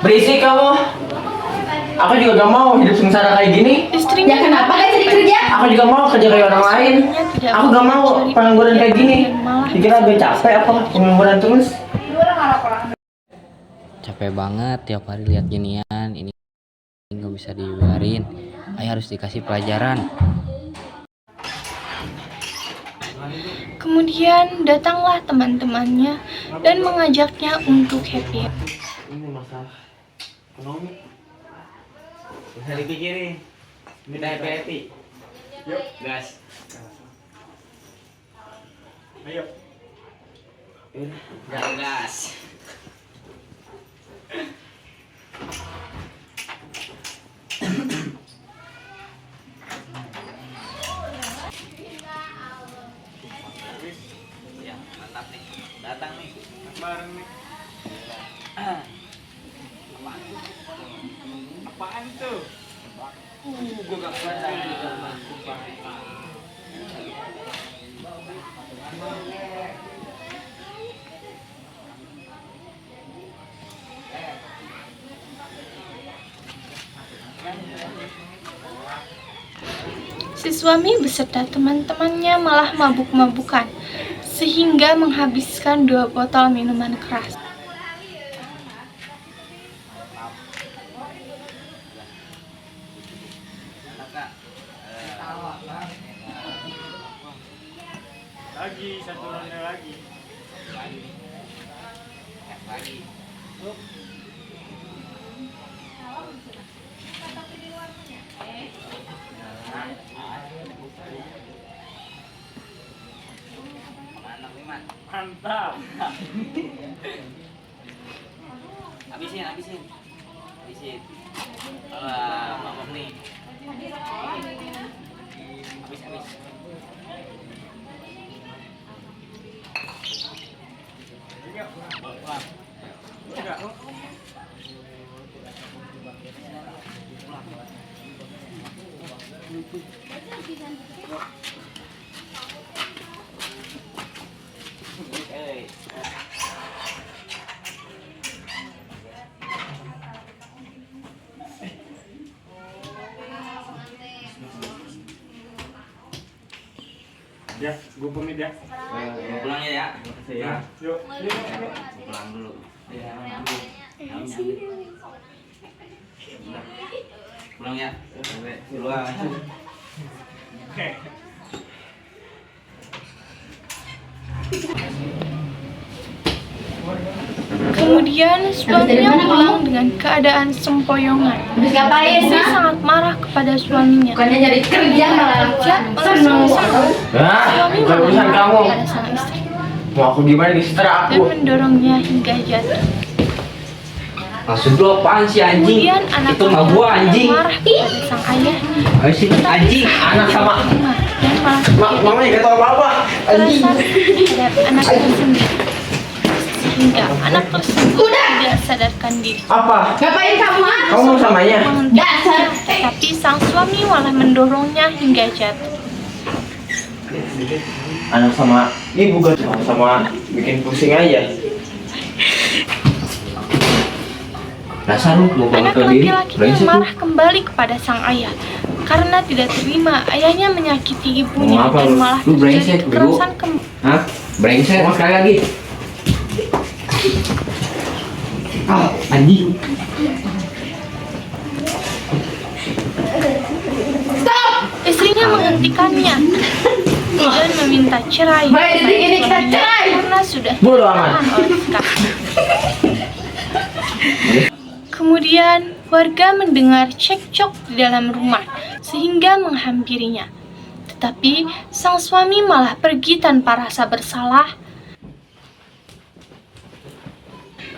Berisik kamu. Aku juga gak mau hidup sengsara kayak gini. Istrinya Ya kenapa gak jadi kerja? Aku juga mau kerja kayak orang lain. Aku gak mau pengangguran kayak gini. Dikira gue capek apa pengangguran terus. Capek banget tiap hari lihat ginian. Ini nggak bisa dibiarin. Ayah harus dikasih pelajaran. Kemudian datanglah teman-temannya dan mengajaknya untuk happy. Ini masalah ekonomi. Bisa dipikirin. Minta happy. Yuk, gas. Ayo. Gas. Ya, mantap nih. Datang nih. Bareng nih. Apaan tuh? Gua gak pernah Si suami beserta teman-temannya malah mabuk-mabukan sehingga menghabiskan 2 botol minuman keras. lagi satu ronde lagi. Mantap. Habisin. Mabok nih. Habis. Ya, gue pamit ya. Mau pulang ya? Ya. Yuk. Pulang dulu. Pulang ya. Sampai keluar. Oke. Kemudian suaminya pulang dengan keadaan sempoyongan. Habis ngapain? Istri sangat marah kepada suaminya. Bukannya nyari kerja malah seneng. Suami Bukan urusan marah kamu. kepada sang istri Mau aku gimana di setelah dan aku? mendorongnya hingga jatuh. Maksud lu apaan sih anjing? Kemudian anak Itu mah gua anjing. marah kepada sang ayah. Ayo sih anjing. Anak sama Dan malah mama yang gak tau apa-apa. Anjing. terhadap anaknya sendiri sehingga anak tersebut tidak sadarkan diri. Apa? Ngapain kamu? Kamu mau samanya? Dasar. Tapi sang suami malah mendorongnya hingga jatuh. Anak sama ibu gak sama bikin pusing aja. Dasar lu mau bangun Anak ke diri. laki-lakinya marah kembali kepada sang ayah karena tidak terima ayahnya menyakiti ibunya Mau apa dan lu? malah Lu brengsek, terjadi bego. kekerasan kembali. Hah? Brengsek. Mau sekali lagi. Anjing. Istrinya menghentikannya dan meminta cerai. Mulai detik ini kita cerai. Karena sudah Bodo amat. ditahan oleh kakak. Kemudian warga mendengar cekcok di dalam rumah sehingga menghampirinya. Tetapi sang suami malah pergi tanpa rasa bersalah.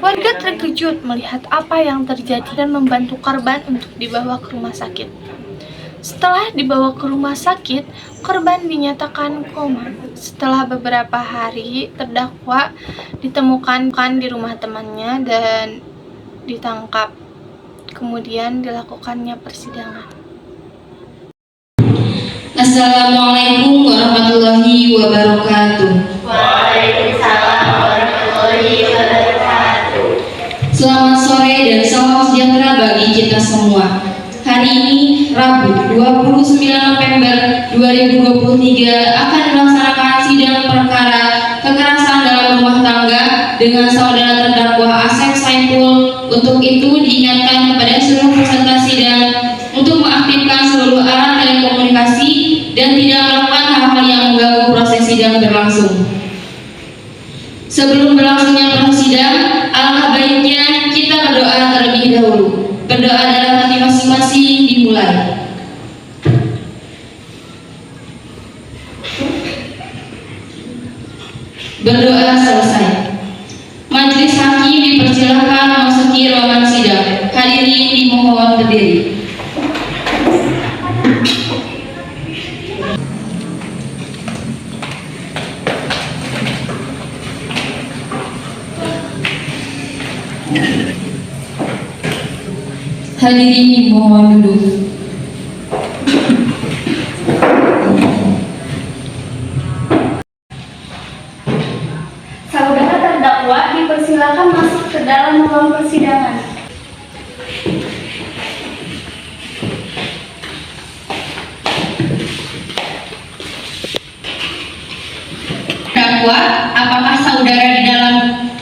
Warga terkejut melihat apa yang terjadi dan membantu korban untuk dibawa ke rumah sakit. Setelah dibawa ke rumah sakit, korban dinyatakan koma. Setelah beberapa hari, terdakwa ditemukan di rumah temannya dan ditangkap. Kemudian dilakukannya persidangan. Assalamualaikum warahmatullahi wabarakatuh. Waalaikumsalam warahmatullahi wabarakatuh. Selamat sore dan salam akan melaksanakan sidang perkara kekerasan dalam rumah tangga dengan saudara terdakwa Asep Saiful. Untuk itu diingatkan kepada seluruh peserta sidang untuk mengaktifkan seluruh alat telekomunikasi dan tidak melakukan hal-hal yang mengganggu proses sidang berlangsung. Sebelum berlangsungnya proses sidang, alangkah baiknya kita berdoa terlebih dahulu. Berdoa dalam hati masing-masing dimulai. Berdoa selesai. Majelis hakim dipersilakan memasuki ruangan sidang. Hadirin dimohon berdiri. Hadirin dimohon duduk. Saudara terdakwa dipersilakan masuk ke dalam ruang persidangan. Terdakwa, apakah saudara di dalam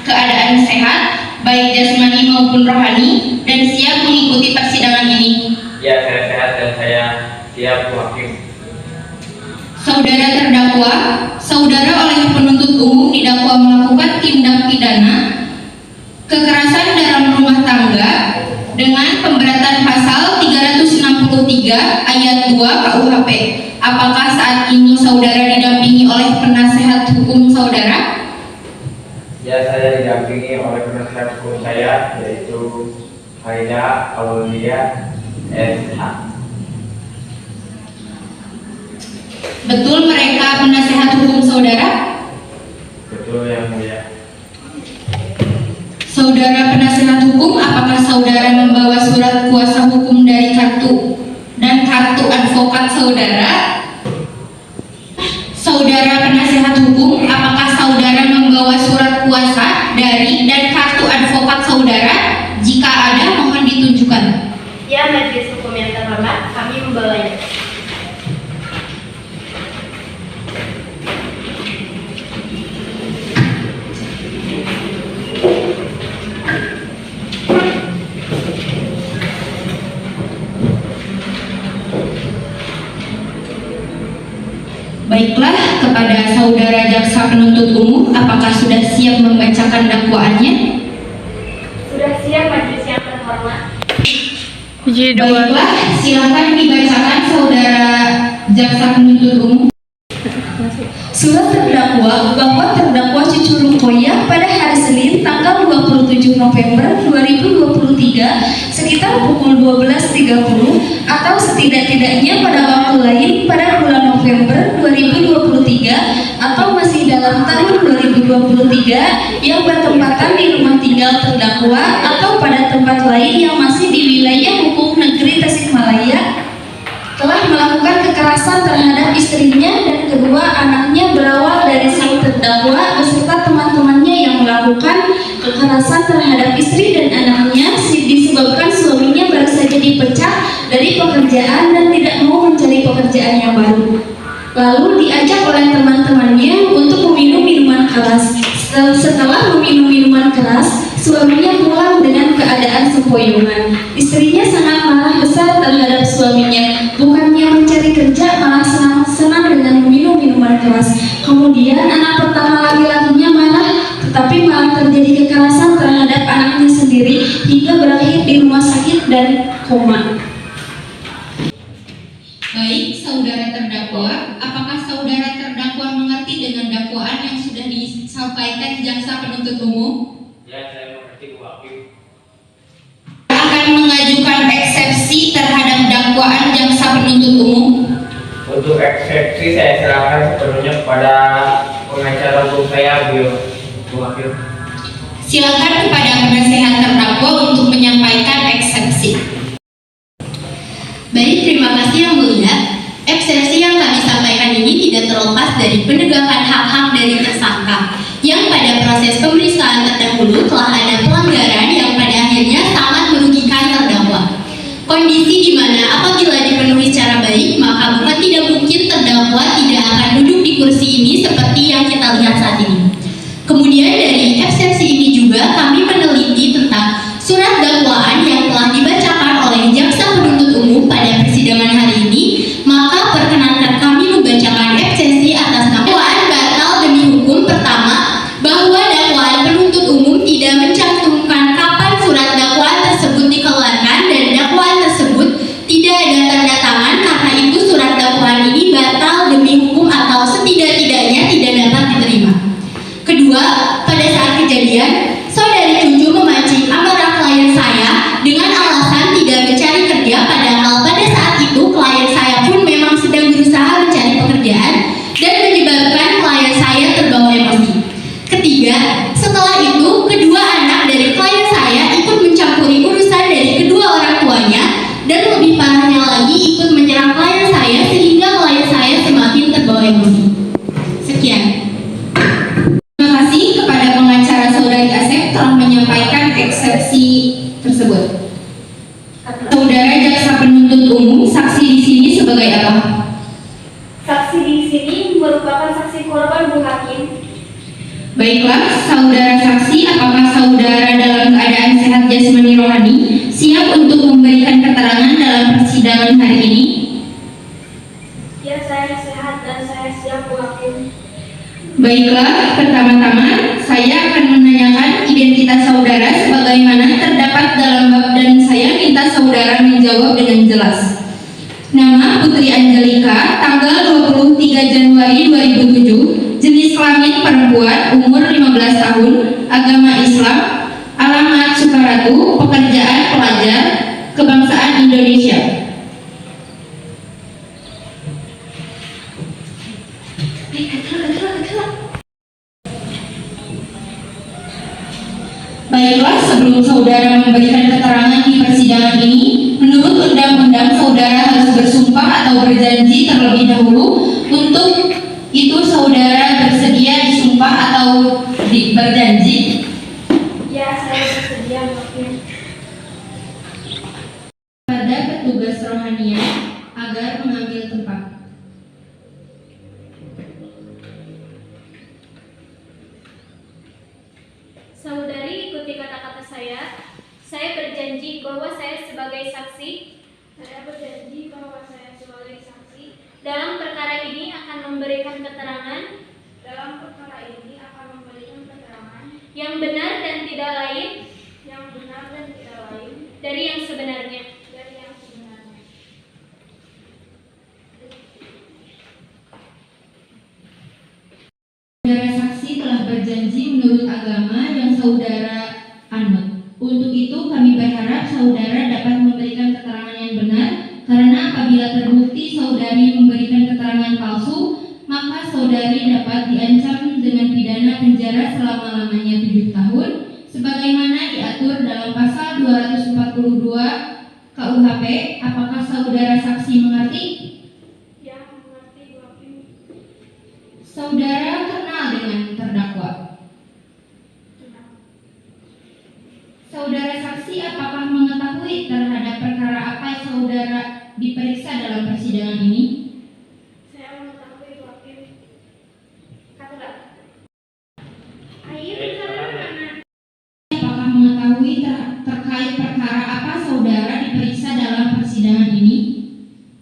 keadaan sehat, baik jasmani maupun rohani, dan siap mengikuti persidangan ini? Ya, saya sehat dan saya siap, Bu Hakim. Saudara terdakwa, saudara oleh penuntut umum didakwa melakukan tindak pidana kekerasan dalam rumah tangga dengan pemberatan pasal 363 ayat 2 KUHP. Apakah saat ini saudara didampingi oleh penasehat hukum saudara? Ya, saya didampingi oleh penasehat hukum saya, yaitu Haida Aulia SH. Betul mereka penasehat hukum saudara? Betul, Yang Mulia. Saudara penasehat hukum, apakah saudara membawa surat kuasa hukum dari kartu dan kartu advokat saudara? Saudara penasehat hukum, apakah saudara membawa surat kuasa dari dan kartu advokat saudara? Jika ada, mohon ditunjukkan. Ya, majelis hukum yang terhormat, kami membawanya. Baiklah, kepada saudara jaksa penuntut umum, apakah sudah siap membacakan dakwaannya? Sudah siap, majelis yang terhormat. Baiklah, silakan dibacakan saudara jaksa penuntut umum. Surat terdakwa bahwa terdakwa Cucu Rungkoya pada hari Senin tanggal 27 November 2023 sekitar pukul 12.30 atau setidak-tidaknya pada waktu lain pada bulan November 2023 atau masih dalam tahun 2023 yang bertempatan di rumah tinggal terdakwa atau pada tempat lain yang masih di wilayah hukum negeri Tasikmalaya telah melakukan kekerasan terhadap istrinya dan kedua anaknya berawal dari sang terdakwa beserta teman-temannya yang melakukan kekerasan terhadap istri dan anaknya disebabkan suaminya baru saja dipecat dari pekerjaan dan tidak mau mencari pekerjaan yang baru. Lalu diajak oleh teman-temannya untuk meminum minuman keras. Setelah meminum minuman keras, suaminya pulang dengan keadaan sempoyongan. Istrinya sangat marah besar terhadap suaminya. Bukannya mencari kerja, malah senang-senang dengan meminum minuman keras. Kemudian anak pertama laki-lakinya marah, tetapi malah terjadi kekerasan terhadap anaknya sendiri hingga berakhir di rumah sakit dan koma. Baik, saudara terdakwa, apakah saudara terdakwa mengerti dengan dakwaan yang sudah disampaikan jaksa penuntut umum? Ya, saya mengerti, Bu Hakim. Akan mengajukan eksepsi terhadap dakwaan jaksa penuntut umum. Untuk eksepsi saya serahkan sepenuhnya kepada pengacara hukum saya, Bu Hakim. Silakan kepada penasehat terdakwa untuk menyampaikan eksepsi. Baik, terima kasih Yang Mulia. Eksepsi yang kami sampaikan ini tidak terlepas dari penegakan hak-hak dari tersangka yang pada proses pemeriksaan terdahulu telah ada pelanggaran yang pada akhirnya sangat merugikan terdakwa. Kondisi di mana apabila dipenuhi secara baik, maka bukan tidak mungkin terdakwa tidak ini seperti yang kita lihat saat ini. Kemudian dari eksepsi ini juga kami meneliti tentang surat dakwaan yang telah dibacakan oleh jaksa penuntut umum pada persidangan hari ini. Maka perkenankan kami membacakan eksepsi atas dakwaan batal demi hukum. Pertama, bahwa dakwaan penuntut umum tidak mencantumkan kapan surat dakwaan tersebut dikeluarkan dan dakwaan tersebut tidak ada tanda tangan. Karena itu surat dakwaan ini batal demi hukum atau setidak-tidaknya tidak dapat diterima. Kedua, pada saat kejadian, saudari Cucu memancing amarah klien saya dengan alasan tidak mencari kerja, padahal pada saat itu klien saya pun memang sedang berusaha mencari pekerjaan dan menyebabkan klien saya terbawa emosi. Ketiga, setelah itu kedua anak dari klien saya ikut mencampuri urusan dari kedua orang tuanya dan lebih parahnya lagi ikut menyerang klien saya sehingga klien saya semakin terbawa emosi. Sekian. Terima kasih kepada pengacara saudari Asep telah menyampaikan eksepsi tersebut. Saudara jaksa penuntut umum, saksi di sini sebagai apa? Saksi di sini merupakan saksi korban, Bu Hakim. Baiklah, saudara saksi, apakah saudara dalam keadaan sehat jasmani rohani siap untuk memberikan keterangan dalam persidangan hari ini? Ya, saya sehat dan saya siap, Bu Hakim. Baiklah, pertama-tama saya akan menanyakan identitas saudara sebagaimana terdapat dalam bab dan saya minta saudara menjawab dengan jelas. Nama Putri Angelika, tanggal 23 Januari 2007, jenis kelamin perempuan, umur 15 tahun, agama Islam, alamat Sukaratu, pekerjaan pelajar, kebangsaan Indonesia. Baiklah, sebelum saudara memberikan keterangan di persidangan ini, menurut undang-undang saudara harus bersumpah atau berjanji terlebih dahulu. Untuk itu saudara bersedia disumpah atau berjanji? Ya, saya bersedia, Bu Hakim. Pada petugas rohanian agar mengambil tempat. Saudari, ikuti kata-kata saya. Saya berjanji bahwa saya sebagai saksi dalam perkara ini akan memberikan keterangan yang benar dan tidak lain dari yang sebenarnya. Saudara saksi telah berjanji menurut agama yang saudara anut. Untuk itu kami berharap saudara dapat memberikan keterangan yang benar, karena apabila terbukti saudari memberikan keterangan palsu, maka saudari dapat diancam dengan pidana penjara selama-lamanya 7 tahun, sebagaimana diatur dalam pasal 242 KUHP. Apakah saudara saksi mengerti? Ya, mengerti, Bu Hakim. Saudara kenal dengan terdakwa? Saudara saksi apakah mengetahui terhadap perkara apa yang saudara diperiksa dalam persidangan ini? Saya mengetahui, Bu Hakim. Katakan. Apakah mengetahui terkait perkara apa saudara diperiksa dalam persidangan ini?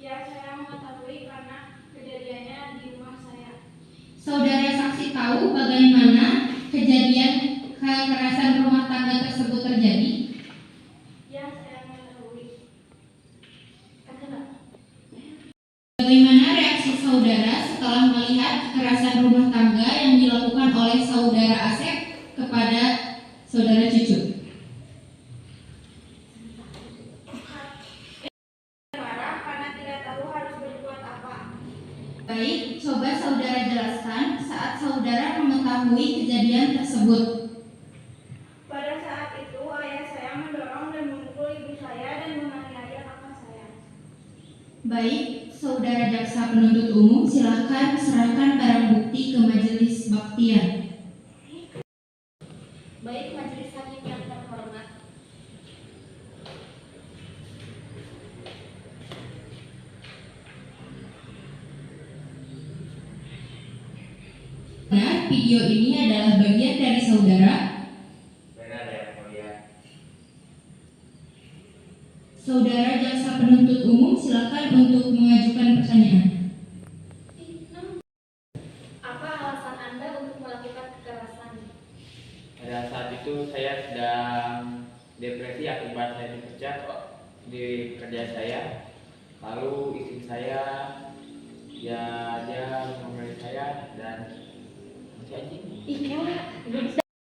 Ya, saya mengetahui karena kejadiannya di rumah saya. Saudara saksi tahu bagaimana kejadian kekerasan rumah tangga tersebut terjadi? Ya, saya mengetahui. Katakan. Bagaimana reaksi saudara setelah melihat kekerasan rumah tangga yang dilakukan oleh saudara Asep kepada saudara Cucu? Marah karena tidak tahu harus berbuat apa. Baik, coba saudara jelaskan saat saudara mengetahui kejadian tersebut. Pada saat itu, ayah saya mendorong dan memukul ibu saya dan menganiaya kakak saya. Baik, saudara jaksa penuntut umum, silakan serahkan barang bukti ke majelis baktian. Baik, majelis hakim yang terhormat. video ini adalah bagian dari saudara. Benar yang mulia. Saudara jaksa penuntut umum, silakan untuk mengajukan pertanyaan. Apa alasan Anda untuk melakukan kekerasan? Pada saat itu saya sedang depresi akibat saya dipecat di kerja saya. Lalu istri saya ya dia memilih saya dan masih anjing.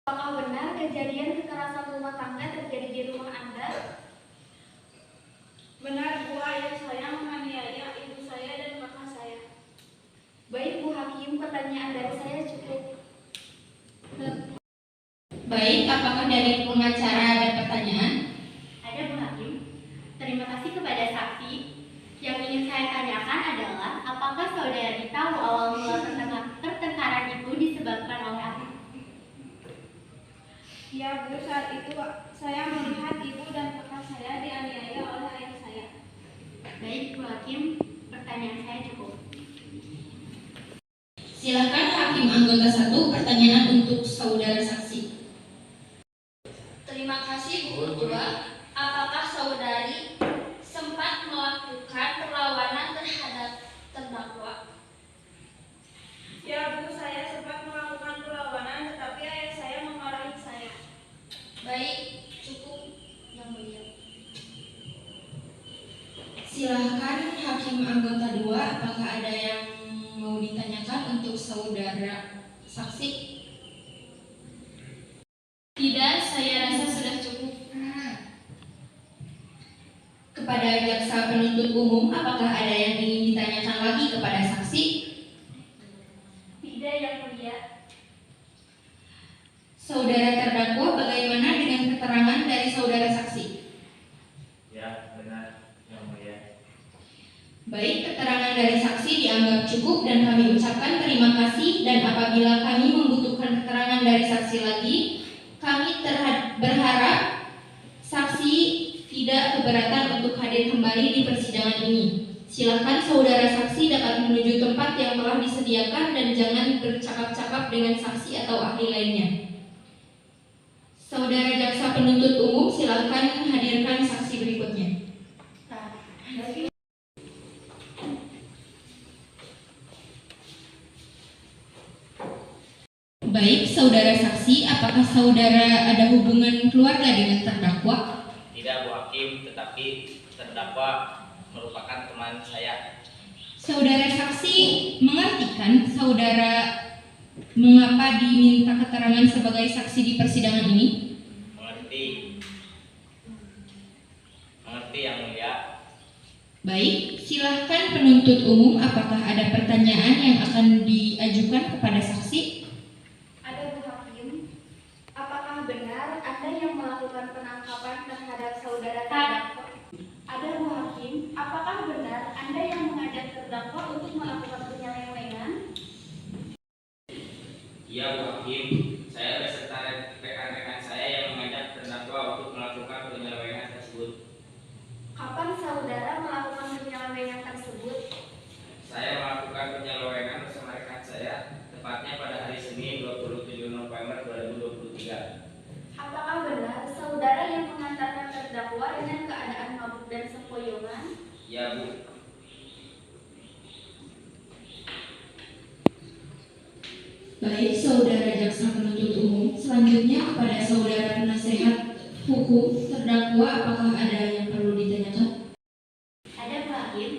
Apakah benar kejadian kekerasan rumah tangga terjadi di rumah Anda? Benar, Bu, ayah saya menganiaya ibu saya dan kakak saya. Baik Bu Hakim, pertanyaan dari saya cukup. Baik, apakah dari pengacara ada pertanyaan? Ada Bu Hakim. Terima kasih kepada saksi. Yang ingin saya tanyakan adalah apakah saudari tahu awal mula pertengkaran itu disebabkan oleh apa? Ya, Bu, saat itu saya melihat ibu dan kakak saya dianiaya oleh ayah saya. Baik Bu Hakim, pertanyaan saya cukup. Silakan Hakim anggota 1, pertanyaan untuk saudara saksi. Terima kasih Bu Ketua. Apakah saudari sempat melakukan perlawanan terhadap terdakwa? Ya, Bu, saya sempat melakukan perlawanan, tetapi ayah saya memarahi saya. Baik, cukup yang mulia. Silahkan Hakim anggota 2, apakah ada yang mau ditanyakan untuk saudara saksi? Tidak, saya rasa sudah cukup. Kepada jaksa penuntut umum, apakah ada yang ingin ditanyakan lagi kepada saksi? Tidak yang mulia. Saudara terdakwa, bagaimana dengan keterangan dari saudara saksi? Ya, benar yang mulia. Baik, keterangan dari saksi dianggap cukup dan kami ucapkan terima kasih, dan apabila kami membutuhkan keterangan dari saksi lagi, kami berharap saksi tidak keberatan untuk hadir kembali di persidangan ini. Silakan saudara saksi dapat menuju tempat yang telah disediakan dan jangan bercakap-cakap dengan saksi atau ahli lainnya. Saudara jaksa penuntut umum, silakan hadirkan saksi berikutnya. Baik, saudara saksi, apakah saudara ada hubungan keluarga dengan terdakwa? Tidak Bu Hakim, tetapi terdakwa merupakan teman saya. Saudara saksi mengartikan saudara mengapa diminta keterangan sebagai saksi di persidangan ini? Mengerti yang mulia. Baik, silahkan penuntut umum, apakah ada pertanyaan yang akan diajukan kepada saksi? Ada Bu Hakim. Apakah benar Anda yang melakukan penangkapan terhadap saudara terdakwa? Ada Bu Hakim. Apakah benar Anda yang mengajak terdakwa untuk melakukan penyelewengan? Iya Bu Hakim, saya beserta rekan-rekan saya yang mengajak terdakwa untuk melakukan penyelewengan tersebut. Kapan saudara melakukan penyelewengan tersebut? Saya melakukan penyelewengan bersama rekan saya, tepatnya pada hari Senin 27 November 2023. Apakah benar saudara yang mengantarkan terdakwa dengan keadaan mabuk dan sempoyongan? Iya Bu. Baik, saudara jaksa penuntut umum, selanjutnya kepada saudara penasehat hukum terdakwa, apakah ada yang perlu ditanyakan? Ada Bu Hakim.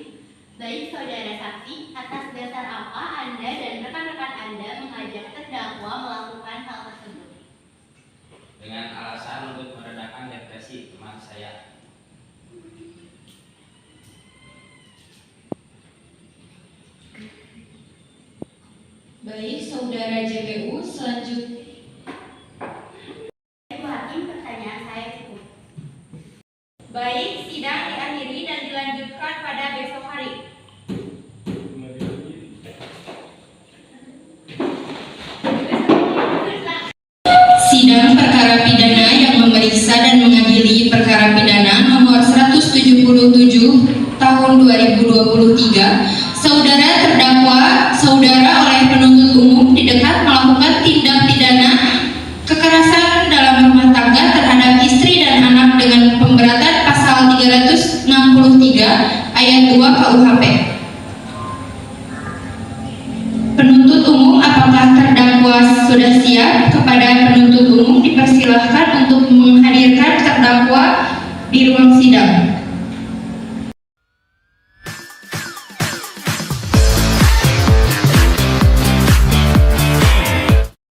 Baik saudara saksi, atas dasar apa Anda dan rekan-rekan Anda mengajak terdakwa melakukan hal tersebut? Dengan alasan untuk meredakan depresi teman saya. Baik, saudara JPU, selanjutnya. Bu Hakim, pertanyaan saya cukup. Baik, sidang diakhiri dan dilanjutkan pada besok hari. Sidang perkara pidana yang memeriksa dan mengadili perkara pidana nomor 177 tahun 2023, saudara terdakwa, saudara oleh penuntut umum didekat melakukan pemberatan pasal 363 ayat 2 KUHP. Penuntut umum, apakah terdakwa sudah siap? Kepada penuntut umum dipersilahkan untuk menghadirkan terdakwa di ruang sidang.